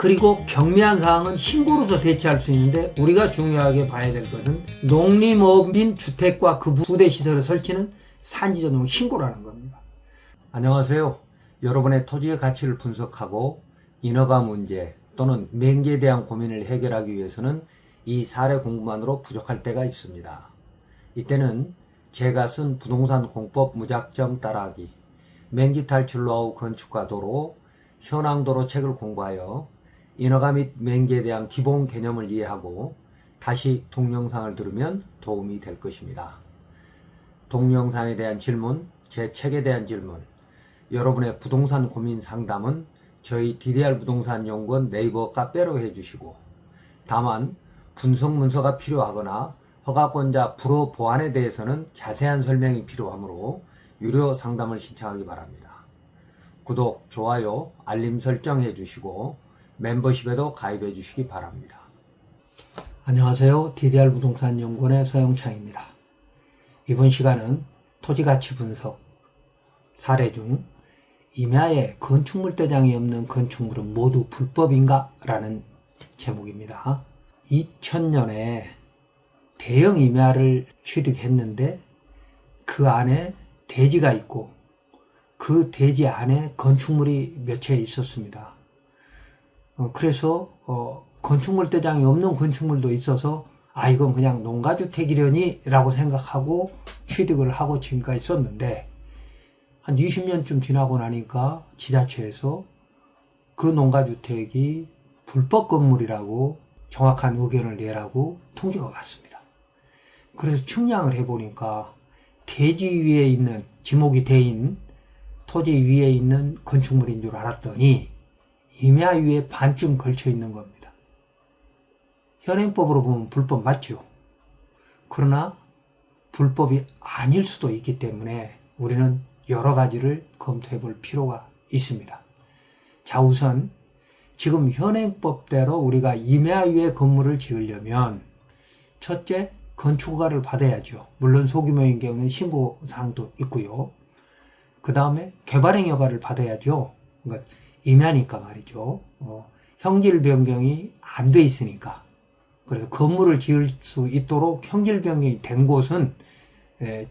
그리고 경미한 사항은 신고로서 대체할 수 있는데 우리가 중요하게 봐야 될 것은 농림업인 주택과 그 부대 시설을 설치는 산지 전용 신고라는 겁니다. 안녕하세요. 여러분의 토지의 가치를 분석하고 인허가 문제 또는 맹지에 대한 고민을 해결하기 위해서는 이 사례 공부만으로 부족할 때가 있습니다. 이때는 제가 쓴 부동산 공법 무작정 따라하기, 맹지 탈출 노하우 건축과 도로, 현황도로 책을 공부하여 인허가 및 맹지에 대한 기본 개념을 이해하고 다시 동영상을 들으면 도움이 될 것입니다. 동영상에 대한 질문, 제 책에 대한 질문, 여러분의 부동산 고민 상담은 저희 DDR 부동산 연구원 네이버 카페로 해주시고, 다만 분석 문서가 필요하거나 허가권자 불허 보완에 대해서는 자세한 설명이 필요하므로 유료 상담을 신청하기 바랍니다. 구독, 좋아요, 알림 설정해 주시고 멤버십에도 가입해 주시기 바랍니다. 안녕하세요. DDR 부동산 연구원의 서영창입니다. 이번 시간은 토지가치 분석 사례 중 임야에 건축물 대장이 없는 건축물은 모두 불법인가? 라는 제목입니다. 2000년에 대형 임야를 취득했는데 그 안에 대지가 있고 그 대지 안에 건축물이 몇 채 있었습니다. 그래서 건축물 대장이 없는 건축물도 있어서 이건 그냥 농가주택이려니 라고 생각하고 취득을 하고 지금까지 썼는데, 한 20년쯤 지나고 나니까 지자체에서 그 농가주택이 불법 건물이라고 정확한 의견을 내라고 통지가 왔습니다. 그래서 측량을 해보니까 대지 위에 있는, 지목이 대인 토지 위에 있는 건축물인 줄 알았더니 임야 위에 반쯤 걸쳐 있는 겁니다. 현행법으로 보면 불법 맞죠? 그러나 불법이 아닐 수도 있기 때문에 우리는 여러 가지를 검토해 볼 필요가 있습니다. 자, 우선 지금 현행법대로 우리가 임야 위에 건물을 지으려면 첫째, 건축허가를 받아야죠. 물론 소규모인 경우는 신고사항도 있고요. 그 다음에 개발행 허가를 받아야죠. 그러니까 임야니까 말이죠. 형질 변경이 안 돼 있으니까. 그래서 건물을 지을 수 있도록 형질 변경이 된 곳은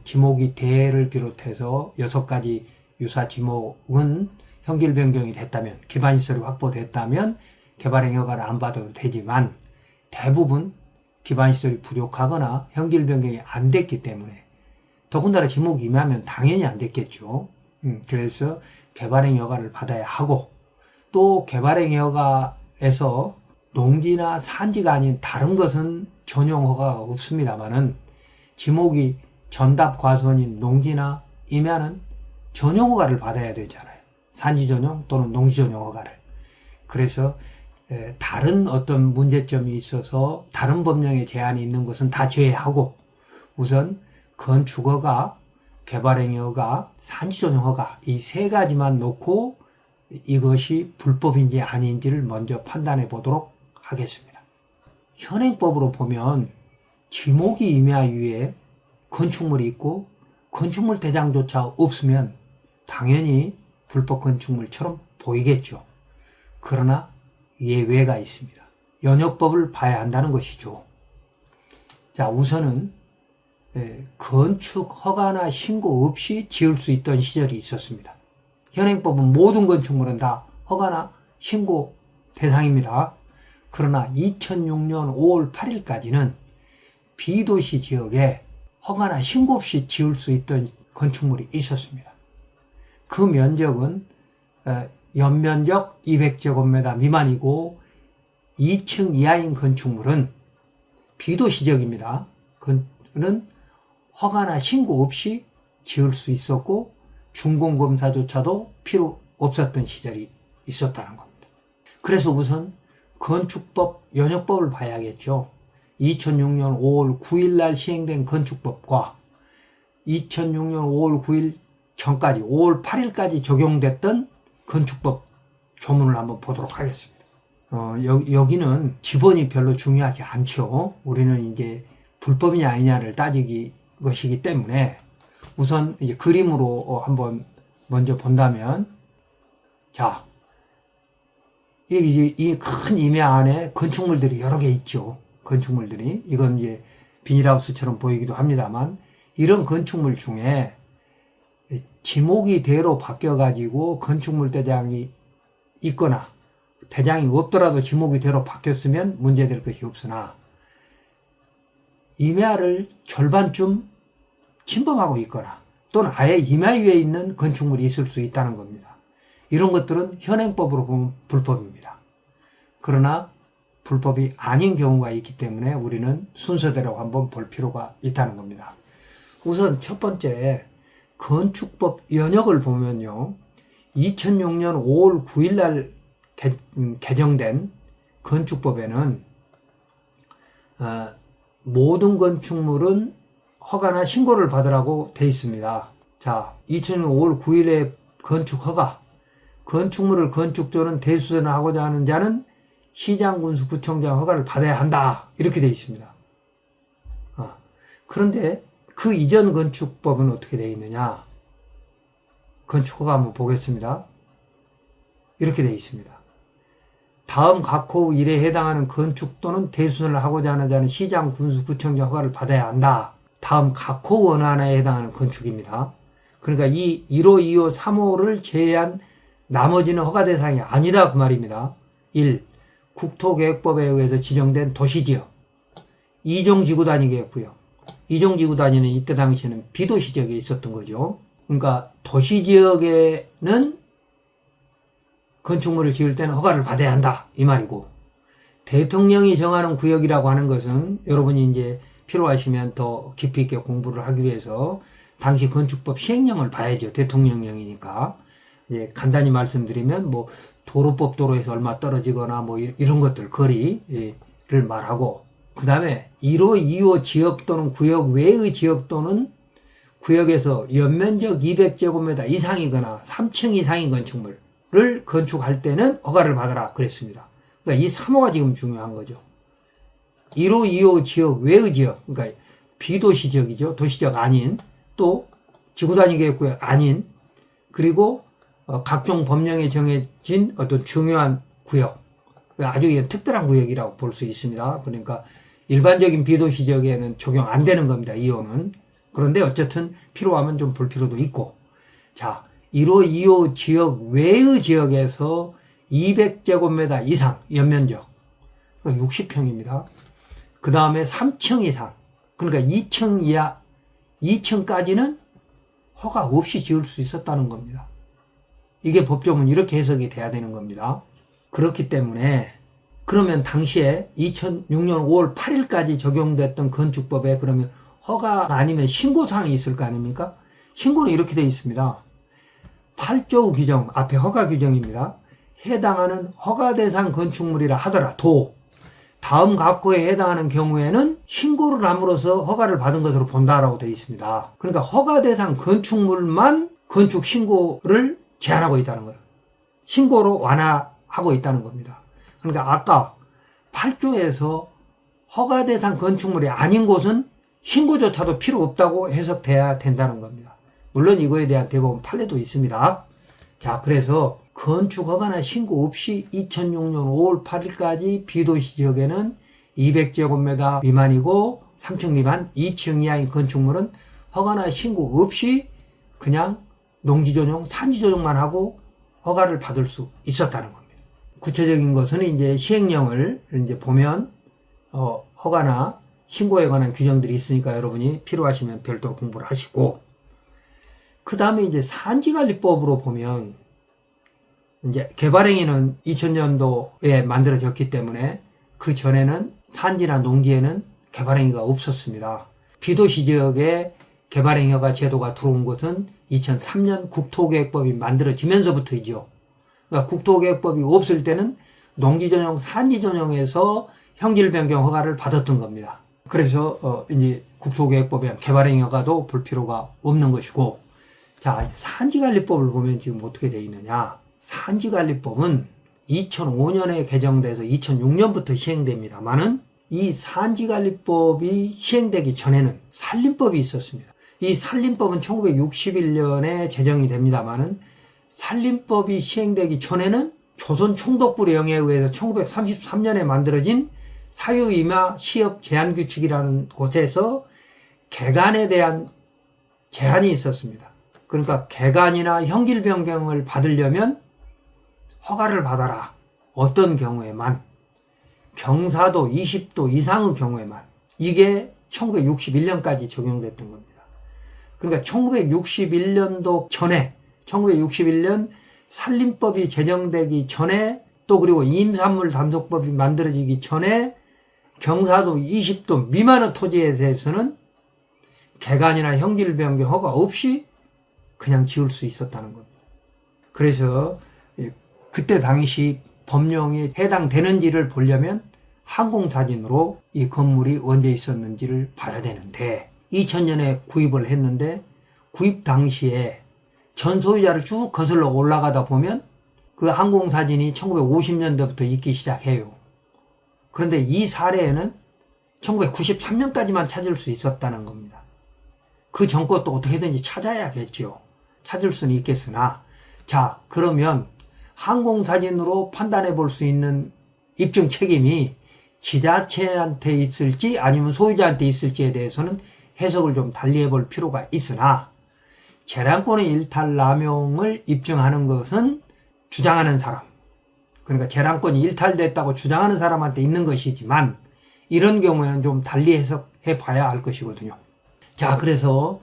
지목이 대를 비롯해서 6가지 유사 지목은 형질 변경이 됐다면, 기반시설이 확보됐다면 개발행 허가를 안 받아도 되지만 대부분 기반시설이 부족하거나 형질 변경이 안 됐기 때문에, 더군다나 지목이 임하면 당연히 안 됐겠죠. 그래서 개발행 허가를 받아야 하고, 또 개발행 허가에서 농지나 산지가 아닌 다른 것은 전용 허가가 없습니다만은 지목이 전답 과수원인 농지나 임야는 전용 허가를 받아야 되잖아요. 산지 전용 또는 농지 전용 허가를. 그래서 다른 어떤 문제점이 있어서 다른 법령의 제한이 있는 것은 다 제외하고 우선 건축허가, 개발행 허가, 산지 전용 허가 이 세 가지만 놓고 이것이 불법인지 아닌지를 먼저 판단해 보도록 하겠습니다. 현행법으로 보면 지목이 임야 위에 건축물이 있고 건축물 대장조차 없으면 당연히 불법 건축물처럼 보이겠죠. 그러나 예외가 있습니다. 연역법을 봐야 한다는 것이죠. 자, 우선은 건축 허가나 신고 없이 지을 수 있던 시절이 있었습니다. 현행법은 모든 건축물은 다 허가나 신고 대상입니다. 그러나 2006년 5월 8일까지는 비도시 지역에 허가나 신고 없이 지을 수 있던 건축물이 있었습니다. 그 면적은 연면적 200제곱미터 미만이고 2층 이하인 건축물은 비도시 지역입니다. 그는 허가나 신고 없이 지을 수 있었고 준공검사조차도 필요 없었던 시절이 있었다는 겁니다. 그래서 우선 건축법, 연역법을 봐야겠죠. 2006년 5월 9일 날 시행된 건축법과 2006년 5월 9일 전까지 5월 8일까지 적용됐던 건축법 조문을 한번 보도록 하겠습니다. 여기는 지번이 별로 중요하지 않죠. 우리는 이제 불법이냐 아니냐를 따지기 것이기 때문에 우선 이제 그림으로 한번 먼저 본다면, 자, 이 큰 임야 안에 건축물들이 여러 개 있죠. 건축물들이. 이건 이제 비닐하우스처럼 보이기도 합니다만, 이런 건축물 중에 지목이 대로 바뀌어가지고 건축물 대장이 있거나, 대장이 없더라도 지목이 대로 바뀌었으면 문제될 것이 없으나, 임야를 절반쯤 침범하고 있거나, 또는 아예 임야 위에 있는 건축물이 있을 수 있다는 겁니다. 이런 것들은 현행법으로 보면 불법입니다. 그러나 불법이 아닌 경우가 있기 때문에 우리는 순서대로 한번 볼 필요가 있다는 겁니다. 우선 첫 번째, 건축법 연역을 보면요, 2006년 5월 9일 날 개정된 건축법에는 모든 건축물은 허가나 신고를 받으라고 되어 있습니다. 자, 2006년 5월 9일에 건축 허가, 건축물을 건축조는 대수선하고자 하는 자는 시장, 군수, 구청장 허가를 받아야 한다. 이렇게 되어 있습니다. 그런데 그 이전 건축법은 어떻게 되어 있느냐? 건축 허가 한번 보겠습니다. 이렇게 되어 있습니다. 다음 각호 1에 해당하는 건축 또는 대수선을 하고자 하는 자는 시장, 군수, 구청장 허가를 받아야 한다. 다음 각호 원안에 해당하는 건축입니다. 그러니까 이 1호, 2호, 3호를 제외한 나머지는 허가 대상이 아니다 그 말입니다. 1. 국토계획법에 의해서 지정된 도시지역. 2종 지구단위계획구역. 2종 지구단위는 이때 당시에는 비도시지역에 있었던 거죠. 그러니까 도시지역에는 건축물을 지을 때는 허가를 받아야 한다 이 말이고, 대통령이 정하는 구역이라고 하는 것은 여러분이 이제 필요하시면 더 깊이 있게 공부를 하기 위해서 당시 건축법 시행령을 봐야죠. 대통령령이니까. 이제 간단히 말씀드리면 뭐 도로법 도로에서 얼마 떨어지거나 뭐 이런 것들 거리를 말하고, 그 다음에 1호, 2호 지역 또는 구역 외의 지역 또는 구역에서 연면적 200제곱미터 이상이거나 3층 이상인 건축물을 건축할 때는 허가를 받아라 그랬습니다. 그러니까 이 3호가 지금 중요한 거죠. 1호, 2호 지역 외의 지역, 그러니까 비도시 지역이죠. 도시지역 아닌, 또 지구단위계획구역 아닌, 그리고 각종 법령에 정해진 어떤 중요한 구역, 아주 특별한 구역이라고 볼 수 있습니다. 그러니까 일반적인 비도시 지역에는 적용 안 되는 겁니다. 2호는. 그런데 어쨌든 필요하면 좀 볼 필요도 있고, 자, 1호, 2호 지역 외의 지역에서 200제곱미터 이상 연면적 60평입니다. 그 다음에 3층 이상, 그러니까 2층 이하, 2층까지는 허가 없이 지을 수 있었다는 겁니다. 이게 법조문 이렇게 해석이 돼야 되는 겁니다. 그렇기 때문에 그러면 당시에 2006년 5월 8일까지 적용됐던 건축법에 그러면 허가 아니면 신고사항이 있을 거 아닙니까? 신고는 이렇게 되어 있습니다. 8조 규정, 앞에 허가 규정입니다. 해당하는 허가 대상 건축물이라 하더라도 다음 각호에 해당하는 경우에는 신고를 함으로써 허가를 받은 것으로 본다라고 되어 있습니다. 그러니까 허가 대상 건축물만 건축 신고를 제한하고 있다는 거예요. 신고로 완화하고 있다는 겁니다. 그러니까 아까 8조에서 허가 대상 건축물이 아닌 곳은 신고조차도 필요 없다고 해석돼야 된다는 겁니다. 물론 이거에 대한 대법원 판례도 있습니다. 자, 그래서 건축 허가나 신고 없이 2006년 5월 8일까지 비도시 지역에는 200제곱미터 미만이고 3층 미만 2층 이하인 건축물은 허가나 신고 없이 그냥 농지전용, 산지전용만 하고 허가를 받을 수 있었다는 겁니다. 구체적인 것은 이제 시행령을 이제 보면 허가나 신고에 관한 규정들이 있으니까 여러분이 필요하시면 별도로 공부를 하시고, 그 다음에 이제 산지관리법으로 보면 이제 개발행위는 2000년도에 만들어졌기 때문에 그 전에는 산지나 농지에는 개발행위가 없었습니다. 비도시 지역에 개발행위가 제도가 들어온 것은 2003년 국토계획법이 만들어지면서부터이죠. 그러니까 국토계획법이 없을 때는 농지전용, 산지전용에서 형질 변경 허가를 받았던 겁니다. 그래서 이제 국토계획법에 개발행위 허가도 볼 필요가 없는 것이고, 자, 산지관리법을 보면 지금 어떻게 되어 있느냐? 산지관리법은 2005년에 개정돼서 2006년부터 시행됩니다만은 이 산지관리법이 시행되기 전에는 산림법이 있었습니다. 이 산림법은 1961년에 제정이 됩니다만은 산림법이 시행되기 전에는 조선 총독부령에 의해서 1933년에 만들어진 사유임야 시업 제한 규칙이라는 곳에서 개간에 대한 제한이 있었습니다. 그러니까 개간이나 형길 변경을 받으려면 허가를 받아라. 어떤 경우에만, 경사도 20도 이상의 경우에만. 이게 1961년까지 적용됐던 겁니다. 그러니까 1961년도 전에, 1961년 산림법이 제정되기 전에, 또 그리고 임산물 단속법이 만들어지기 전에 경사도 20도 미만의 토지에 대해서는 개간이나 형질 변경 허가 없이 그냥 지을 수 있었다는 겁니다. 그래서 그때 당시 법령에 해당되는지를 보려면 항공사진으로 이 건물이 언제 있었는지를 봐야 되는데, 2000년에 구입을 했는데 구입 당시에 전 소유자를 쭉 거슬러 올라가다 보면 그 항공사진이 1950년대부터 있기 시작해요. 그런데 이 사례에는 1993년까지만 찾을 수 있었다는 겁니다. 그 전 것도 어떻게든지 찾아야겠죠. 찾을 수는 있겠으나, 자, 그러면 항공사진으로 판단해 볼 수 있는 입증 책임이 지자체한테 있을지 아니면 소유자한테 있을지에 대해서는 해석을 좀 달리 해볼 필요가 있으나, 재량권의 일탈 남용을 입증하는 것은 주장하는 사람, 그러니까 재량권이 일탈됐다고 주장하는 사람한테 있는 것이지만, 이런 경우에는 좀 달리 해석해 봐야 할 것이거든요. 자, 그래서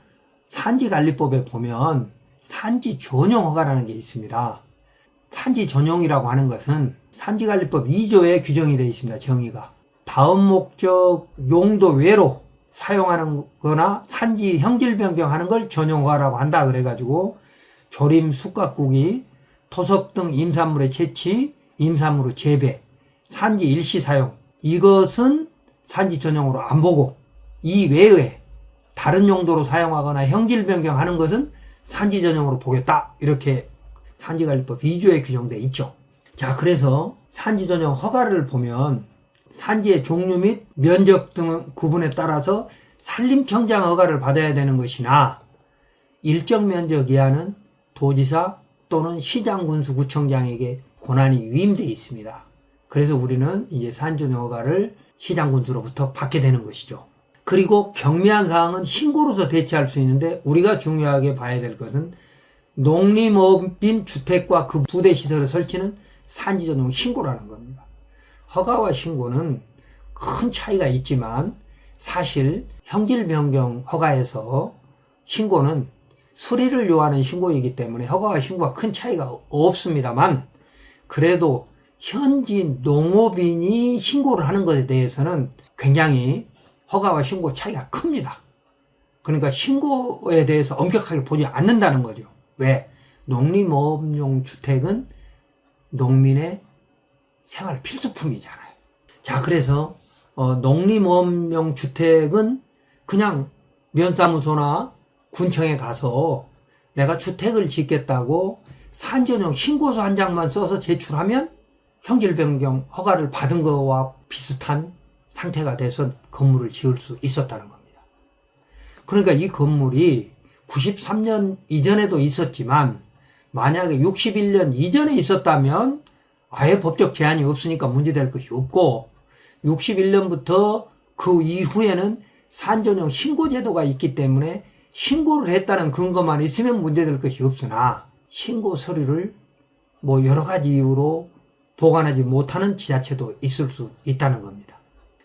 산지관리법에 보면 산지 전용 허가라는 게 있습니다. 산지 전용이라고 하는 것은 산지관리법 2조에 규정이 되어 있습니다. 정의가. 다음 목적 용도 외로 사용하는 거나 산지 형질 변경하는 걸 전용 허가라고 한다. 그래가지고 조림, 숯가꾸기, 토석 등 임산물의 채취, 임산물의 재배, 산지 일시 사용, 이것은 산지 전용으로 안 보고, 이 외에 다른 용도로 사용하거나 형질 변경하는 것은 산지 전용으로 보겠다. 이렇게 산지관리법 2조에 규정되어 있죠. 자, 그래서 산지 전용 허가를 보면 산지의 종류 및 면적 등 구분에 따라서 산림청장 허가를 받아야 되는 것이나, 일정 면적 이하는 도지사 또는 시장군수구청장에게 권한이 위임되어 있습니다. 그래서 우리는 이제 산전용 허가를 시장군수로부터 받게 되는 것이죠. 그리고 경미한 사항은 신고로서 대체할 수 있는데, 우리가 중요하게 봐야 될 것은 농림업인 주택과 그 부대시설의 설치는 산지전용 신고라는 겁니다. 허가와 신고는 큰 차이가 있지만, 사실 형질 변경 허가에서 신고는 수리를 요하는 신고이기 때문에 허가와 신고가 큰 차이가 없습니다만, 그래도 현지 농업인이 신고를 하는 것에 대해서는 굉장히 허가와 신고 차이가 큽니다. 그러니까 신고에 대해서 엄격하게 보지 않는다는 거죠. 왜? 농림업용 주택은 농민의 생활 필수품이잖아요. 자, 그래서 농림업용 주택은 그냥 면사무소나 군청에 가서 내가 주택을 짓겠다고 산전용 신고서 한 장만 써서 제출하면 형질 변경 허가를 받은 거와 비슷한 상태가 돼서 건물을 지을 수 있었다는 겁니다. 그러니까 이 건물이 93년 이전에도 있었지만, 만약에 61년 이전에 있었다면 아예 법적 제한이 없으니까 문제될 것이 없고, 61년부터 그 이후에는 산전용 신고제도가 있기 때문에 신고를 했다는 근거만 있으면 문제될 것이 없으나, 신고 서류를 뭐 여러 가지 이유로 보관하지 못하는 지자체도 있을 수 있다는 겁니다.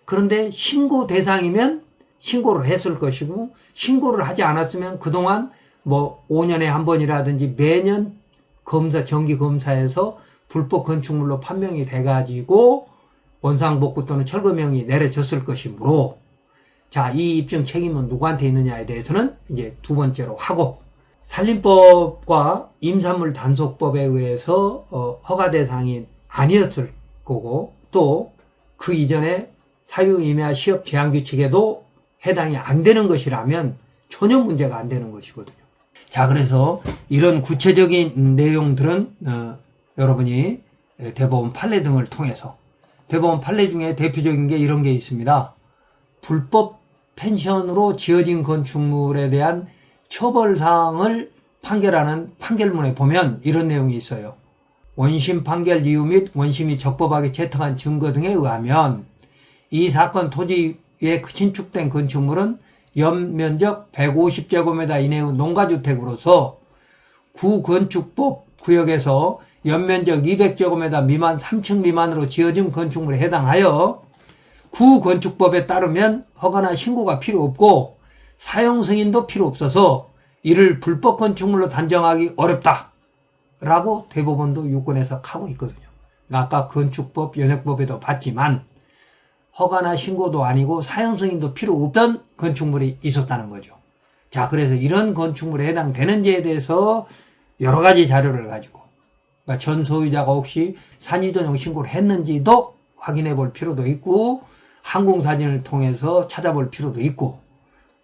그런데 신고 대상이면 신고를 했을 것이고, 신고를 하지 않았으면 그동안 뭐 5년에 한 번이라든지 매년 정기 검사에서 불법 건축물로 판명이 돼가지고 원상복구 또는 철거명이 내려졌을 것이므로, 자, 이 입증 책임은 누구한테 있느냐에 대해서는 이제 두 번째로 하고, 산림법과 임산물 단속법에 의해서 허가 대상이 아니었을 거고, 또 그 이전에 사유임야 시업 제한 규칙에도 해당이 안 되는 것이라면 전혀 문제가 안 되는 것이거든요. 자, 그래서 이런 구체적인 내용들은 여러분이 대법원 판례 등을 통해서, 대법원 판례 중에 대표적인 게 이런 게 있습니다. 불법 펜션으로 지어진 건축물에 대한 처벌사항을 판결하는 판결문에 보면 이런 내용이 있어요. 원심 판결 이유 및 원심이 적법하게 채택한 증거 등에 의하면 이 사건 토지에 신축된 건축물은 연면적 150제곱미터 이내의 농가주택으로서 구건축법 구역에서 연면적 200제곱미터 미만 3층 미만으로 지어진 건축물에 해당하여 구건축법에 따르면 허가나 신고가 필요 없고 사용 승인도 필요 없어서 이를 불법 건축물로 단정하기 어렵다 라고 대법원도 유권 해석하고 있거든요. 아까 건축법, 연역법에도 봤지만 허가나 신고도 아니고 사용 승인도 필요 없던 건축물이 있었다는 거죠. 자, 그래서 이런 건축물에 해당되는지에 대해서 여러 가지 자료를 가지고 그러니까 전 소유자가 혹시 산지전용 신고를 했는지도 확인해 볼 필요도 있고 항공사진을 통해서 찾아볼 필요도 있고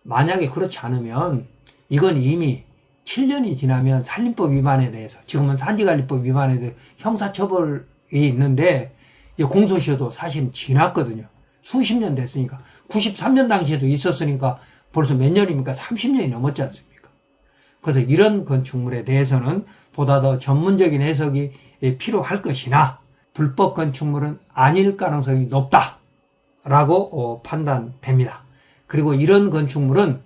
만약에 그렇지 않으면 이건 이미 7년이 지나면 산림법 위반에 대해서 지금은 산지관리법 위반에 대해서 형사처벌이 있는데 이제 공소시효도 사실 지났거든요. 수십 년 됐으니까 93년 당시에도 있었으니까 벌써 몇 년입니까? 30년이 넘었지 않습니까? 그래서 이런 건축물에 대해서는 보다 더 전문적인 해석이 필요할 것이나 불법 건축물은 아닐 가능성이 높다라고 판단됩니다. 그리고 이런 건축물은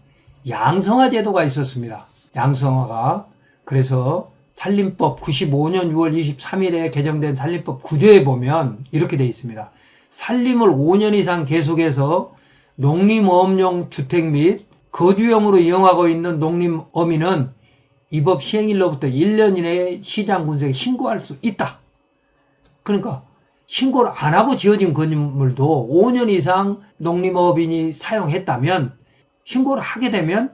양성화 제도가 있었습니다. 양성화가 그래서 산림법 95년 6월 23일에 개정된 산림법 9조에 보면 이렇게 되어 있습니다. 산림을 5년 이상 계속해서 농림어업용 주택 및 거주용으로 이용하고 있는 농림어민은 이 법 시행일로부터 1년 이내에 시장 군수에 신고할 수 있다. 그러니까 신고를 안 하고 지어진 건물도 5년 이상 농림어업인이 사용했다면 신고를 하게 되면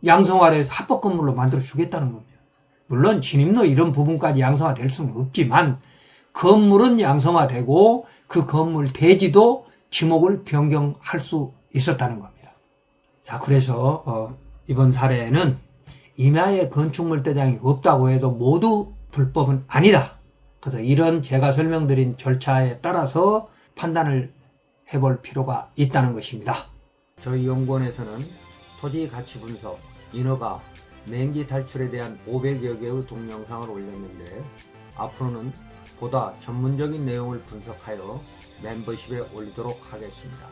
양성화를 해서 합법 건물로 만들어 주겠다는 겁니다. 물론 진입로 이런 부분까지 양성화 될 수는 없지만 건물은 양성화되고 그 건물 대지도 지목을 변경할 수 있었다는 겁니다. 자, 그래서 이번 사례는 임야에 건축물 대장이 없다고 해도 모두 불법은 아니다. 그래서 이런 제가 설명드린 절차에 따라서 판단을 해볼 필요가 있다는 것입니다. 저희 연구원에서는 토지 가치 분석, 인허가, 맹지 탈출에 대한 500여 개의 동영상을 올렸는데 앞으로는 보다 전문적인 내용을 분석하여 멤버십에 올리도록 하겠습니다.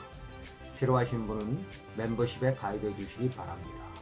필요하신 분은 멤버십에 가입해 주시기 바랍니다.